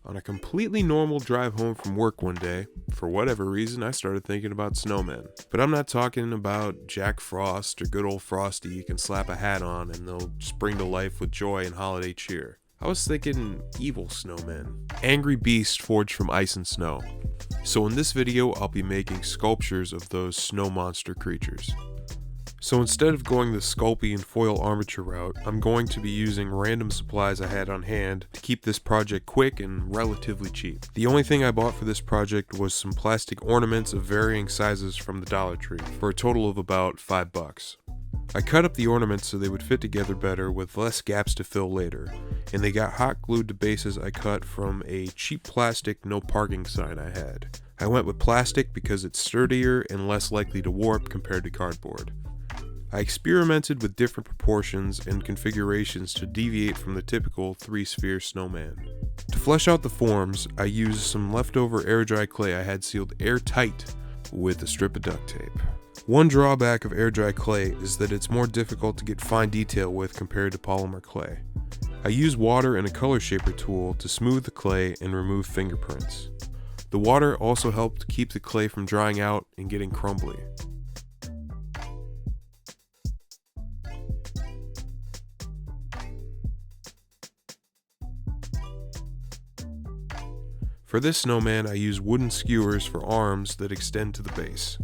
On a completely normal drive home from work one day, for whatever reason, I started thinking about snowmen. But I'm not talking about Jack Frost or good old Frosty you can slap a hat on and they'll spring to life with joy and holiday cheer. I was thinking evil snowmen, angry beasts forged from ice and snow. So in this video, I'll be making sculptures of those snow monster creatures. So instead of going the sculpey and foil armature route, I'm going to be using random supplies I had on hand to keep this project quick and relatively cheap. The only thing I bought for this project was some plastic ornaments of varying sizes from the Dollar Tree, for a total of about $5. I cut up the ornaments so they would fit together better with less gaps to fill later, and they got hot glued to bases I cut from a cheap plastic no parking sign I had. I went with plastic because it's sturdier and less likely to warp compared to cardboard. I experimented with different proportions and configurations to deviate from the typical 3-sphere snowman. To flesh out the forms, I used some leftover air dry clay I had sealed airtight with a strip of duct tape. One drawback of air dry clay is that it's more difficult to get fine detail with compared to polymer clay. I used water and a color shaper tool to smooth the clay and remove fingerprints. The water also helped keep the clay from drying out and getting crumbly. For this snowman, I use wooden skewers for arms that extend to the base.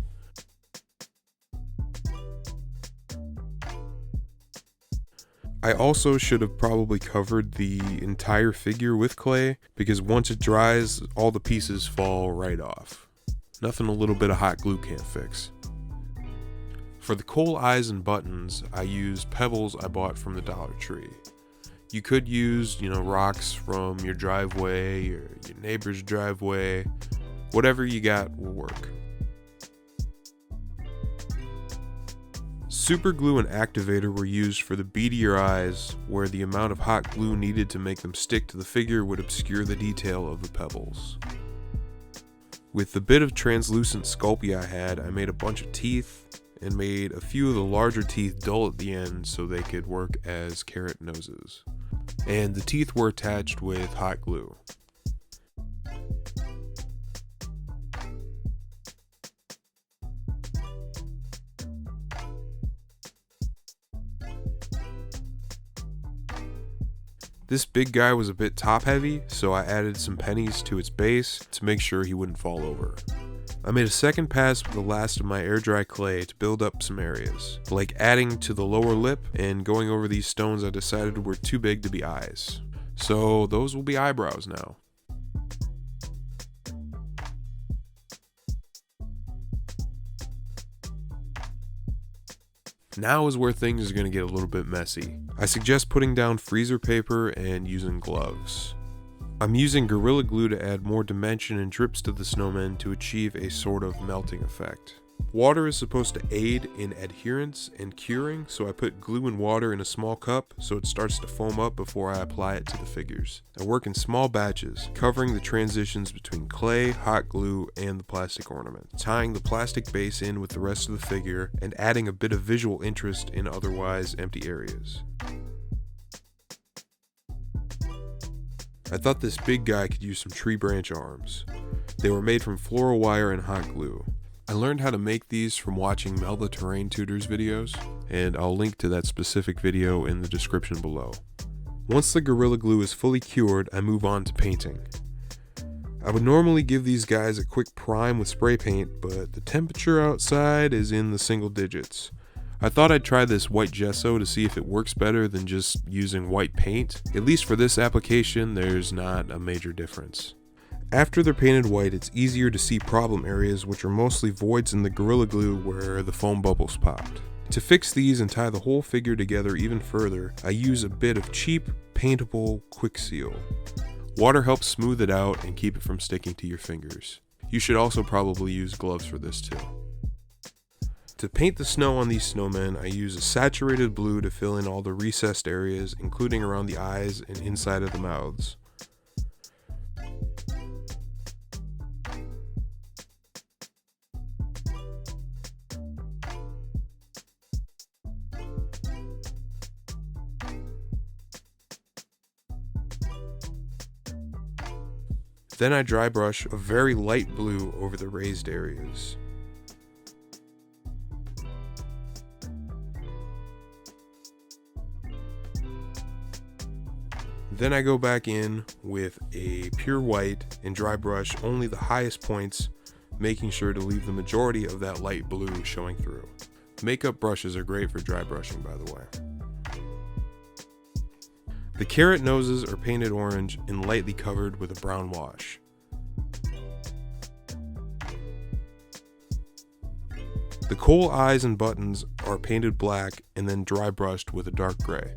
I also should have probably covered the entire figure with clay, because once it dries, all the pieces fall right off. Nothing a little bit of hot glue can't fix. For the coal eyes and buttons, I used Pebbles I bought from the Dollar Tree. You could use, rocks from your driveway or your neighbor's driveway. Whatever you got will work. Super glue and activator were used for the beadier eyes, where the amount of hot glue needed to make them stick to the figure would obscure the detail of the pebbles. With the bit of translucent Sculpey I had, I made a bunch of teeth and made a few of the larger teeth dull at the end so they could work as carrot noses. And the teeth were attached with hot glue. This big guy was a bit top heavy, so I added some pennies to its base to make sure he wouldn't fall over. I made a second pass with the last of my air dry clay to build up some areas, like adding to the lower lip and going over these stones I decided were too big to be eyes. So those will be eyebrows now. Now is where things are going to get a little bit messy. I suggest putting down freezer paper and using gloves. I'm using Gorilla Glue to add more dimension and drips to the snowmen to achieve a sort of melting effect. Water is supposed to aid in adherence and curing, so I put glue and water in a small cup so it starts to foam up before I apply it to the figures. I work in small batches, covering the transitions between clay, hot glue, and the plastic ornament, tying the plastic base in with the rest of the figure, and adding a bit of visual interest in otherwise empty areas. I thought this big guy could use some tree branch arms. They were made from floral wire and hot glue. I learned how to make these from watching Mel the Terrain Tutor's videos, and I'll link to that specific video in the description below. Once the Gorilla Glue is fully cured, I move on to painting. I would normally give these guys a quick prime with spray paint, but the temperature outside is in the single digits. I thought I'd try this white gesso to see if it works better than just using white paint. At least for this application, there's not a major difference. After they're painted white, it's easier to see problem areas, which are mostly voids in the Gorilla Glue where the foam bubbles popped. To fix these and tie the whole figure together even further, I use a bit of cheap, paintable quick seal. Water helps smooth it out and keep it from sticking to your fingers. You should also probably use gloves for this too. To paint the snow on these snowmen, I use a saturated blue to fill in all the recessed areas, including around the eyes and inside of the mouths. Then I dry brush a very light blue over the raised areas. Then I go back in with a pure white and dry brush only the highest points, making sure to leave the majority of that light blue showing through. Makeup brushes are great for dry brushing, by the way. The carrot noses are painted orange and lightly covered with a brown wash. The coal eyes and buttons are painted black and then dry brushed with a dark gray.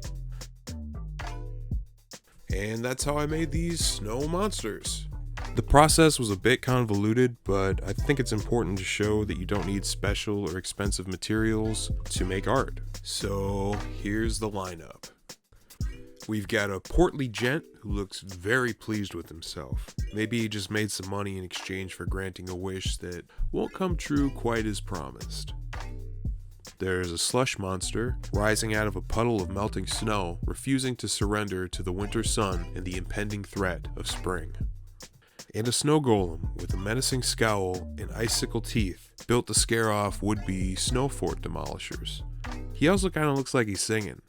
And that's how I made these snow monsters. The process was a bit convoluted, but I think it's important to show that you don't need special or expensive materials to make art. So here's the lineup. We've got a portly gent who looks very pleased with himself. Maybe he just made some money in exchange for granting a wish that won't come true quite as promised. There's a slush monster rising out of a puddle of melting snow, refusing to surrender to the winter sun and the impending threat of spring. And a snow golem with a menacing scowl and icicle teeth, built to scare off would-be snow fort demolishers. He also kind of looks like he's singing.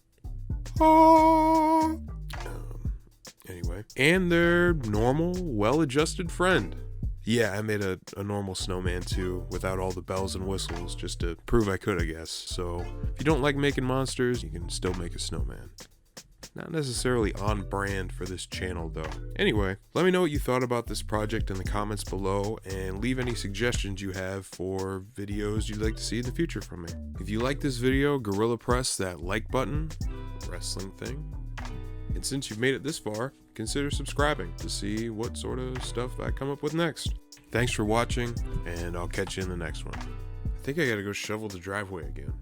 Anyway, and their normal, well-adjusted friend. Yeah, I made a normal snowman too, without all the bells and whistles, just to prove I could, I guess. So, if you don't like making monsters, you can still make a snowman. Not necessarily on brand for this channel though. Anyway, let me know what you thought about this project in the comments below, and leave any suggestions you have for videos you'd like to see in the future from me. If you like this video, gorilla press that like button, wrestling thing. And since you've made it this far, consider subscribing to see what sort of stuff I come up with next. Thanks for watching, and I'll catch you in the next one. I think I gotta go shovel the driveway again.